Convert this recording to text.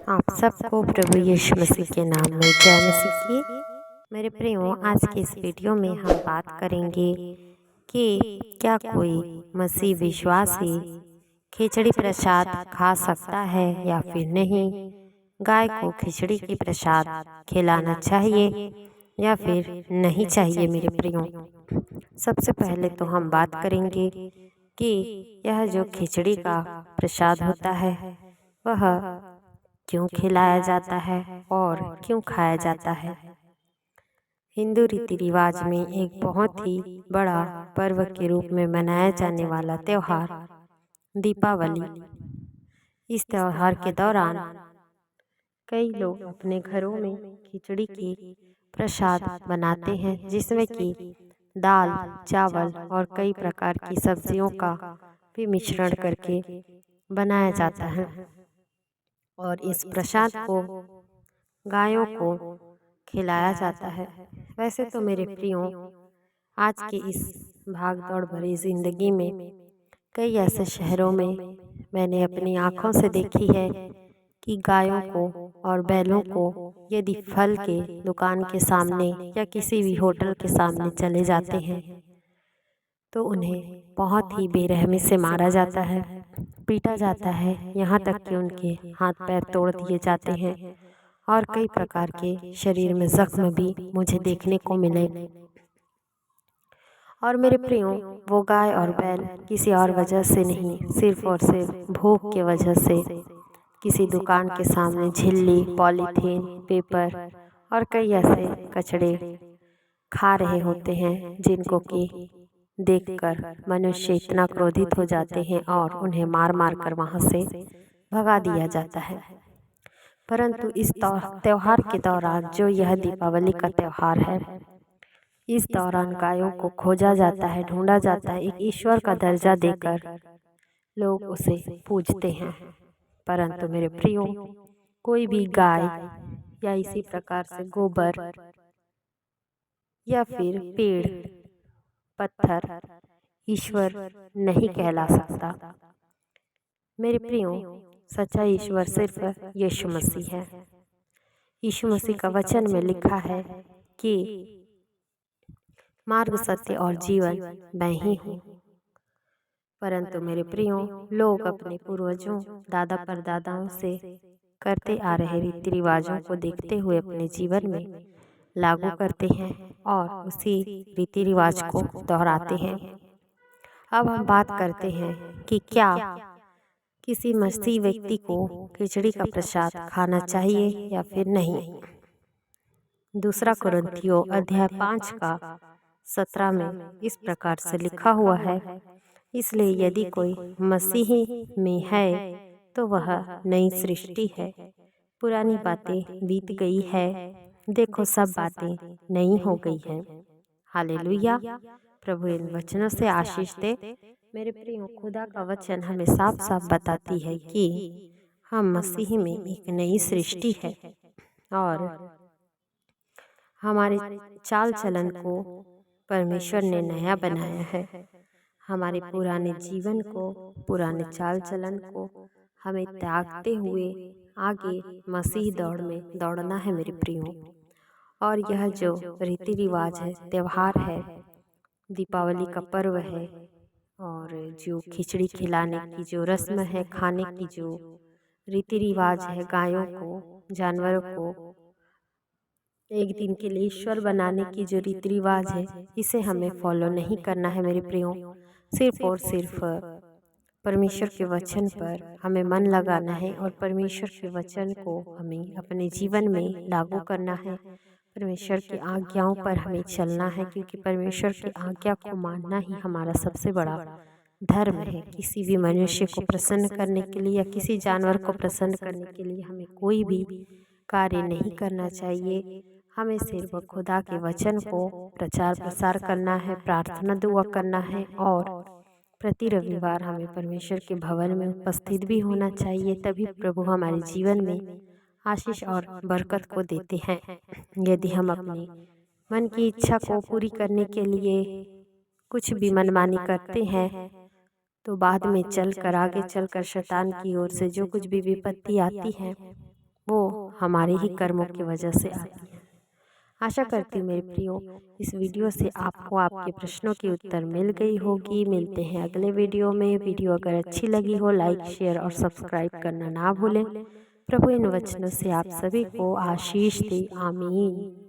आप सबको प्रभु यीशु मसीह के नाम में जय मसीह की। मेरे प्रियो, आज के इस वीडियो में हम बात करेंगे कि क्या कोई मसीह विश्वासी खिचड़ी प्रसाद खा सकता है या फिर नहीं। गाय को खिचड़ी की प्रसाद खिलाना चाहिए या फिर नहीं चाहिए। मेरे प्रियो, सबसे पहले तो हम बात करेंगे कि यह जो खिचड़ी का प्रसाद होता है वह क्यों खिलाया जाता है और क्यों खाया जाता है। हिंदू रीति रिवाज में एक बहुत ही बड़ा पर्व के रूप में मनाया जाने वाला त्योहार दीपावली। इस त्योहार के दौरान कई लोग अपने घरों में खिचड़ी की प्रसाद बनाते हैं, जिसमें कि दाल, चावल और कई प्रकार की सब्जियों का भी मिश्रण करके बनाया जाता है और इस प्रसाद को गायों को खिलाया जाता है। वैसे तो मेरे प्रियो, आज के इस भाग दौड़ भरी जिंदगी में कई ऐसे शहरों में मैंने अपनी आँखों से देखी है कि गायों को और बैलों को यदि फल के दुकान के सामने या किसी भी होटल के सामने चले जाते हैं तो उन्हें बहुत ही बेरहमी से मारा जाता है, पीटा जाता है, यहाँ तक कि उनके हाथ पैर तोड़ दिए जाते हैं और कई प्रकार के शरीर में जख्म भी मुझे देखने को मिले। और मेरे प्रियो, वो गाय और बैल किसी और वजह से नहीं, सिर्फ और सिर्फ भूख के वजह से किसी दुकान के सामने झिल्ली, पॉलीथीन, पेपर और कई ऐसे कचड़े खा रहे होते हैं, जिनको कि देखकर मनुष्य इतना क्रोधित हो जाते हैं और उन्हें मार मार कर वहाँ से भगा दिया जाता है। परंतु इस त्योहार के दौरान, जो यह दीपावली का त्योहार है, इस दौरान गायों को खोजा जाता है, ढूंढा जाता है, एक ईश्वर का दर्जा देकर लोग उसे पूजते हैं। परंतु मेरे प्रियो, कोई भी गाय या इसी प्रकार से गोबर या फिर पेड़, पत्थर ईश्वर नहीं कहला सकता। मेरे प्रियो, सच्चा ईश्वर सिर्फ यीशु मसीह है। यीशु मसीह का वचन में लिखा है कि मार्ग, सत्य और जीवन मैं ही हूँ। परंतु मेरे प्रियो, लोग अपने पूर्वजों, दादा परदादाओं से करते आ रहे रीति रिवाजों को देखते हुए अपने जीवन में लागू करते हैं और उसी रीति रिवाज को दोहराते हैं। अब हम बात करते हैं कि क्या किसी मसीही व्यक्ति को खिचड़ी का प्रसाद खाना चाहिए या फिर नहीं। दूसरा कुरिन्थियों अध्याय 5 का 17 में इस प्रकार से लिखा हुआ है, इसलिए यदि कोई मसीही में है तो वह नई सृष्टि है, पुरानी बातें बीत गई है, देखो सब बातें नई हो गई हैं। हालेलुया। प्रभु इन वचनों से आशीष दे। मेरे प्रियो, खुदा का वचन हमें साफ साफ बताती है कि हम मसीह में एक नई सृष्टि है और हमारे चाल चलन को परमेश्वर ने नया बनाया है। हमारे पुराने जीवन को, पुराने चाल चलन को हमें त्यागते हुए आगे मसीह दौड़ में दौड़ना है मेरे प्रियो। और यह जो रीति रिवाज है, त्योहार है, दीपावली का पर्व है, और जो खिचड़ी खिलाने की जो रस्म है, खाने की जो रीति रिवाज है, गायों को, जानवरों को एक दिन के लिए ईश्वर बनाने की जो रीति रिवाज है, इसे हमें फॉलो नहीं करना है मेरे प्रियो। सिर्फ और सिर्फ परमेश्वर के वचन पर हमें मन लगाना है और परमेश्वर के वचन को हमें अपने जीवन में लागू करना है। परमेश्वर की आज्ञाओं पर हमें चलना है, क्योंकि परमेश्वर की आज्ञा को मानना ही हमारा सबसे बड़ा धर्म है। किसी भी मनुष्य को प्रसन्न करने के लिए या किसी जानवर को प्रसन्न करने के लिए हमें कोई भी कार्य नहीं करना चाहिए। हमें सिर्फ खुदा के वचन को प्रचार प्रसार करना है, प्रार्थना दुआ करना है और प्रति रविवार हमें परमेश्वर के भवन में उपस्थित भी होना चाहिए। तभी प्रभु हमारे जीवन में आशीष और बरकत को देते हैं। यदि हम अपने मन की इच्छा को पूरी करने के लिए कुछ भी मनमानी करते हैं तो बाद में चलकर, आगे चलकर शैतान की ओर से जो कुछ भी विपत्ति आती है वो हमारे ही कर्मों की वजह से आती है। आशा करती हूँ मेरे प्रियो, इस वीडियो से आपको आपके प्रश्नों की उत्तर मिल गई होगी। मिलते हैं अगले वीडियो में। वीडियो अगर अच्छी लगी हो, लाइक शेयर और सब्सक्राइब करना ना भूलें। प्रभु इन वचनों से आप सभी को आशीष दे। आमीन।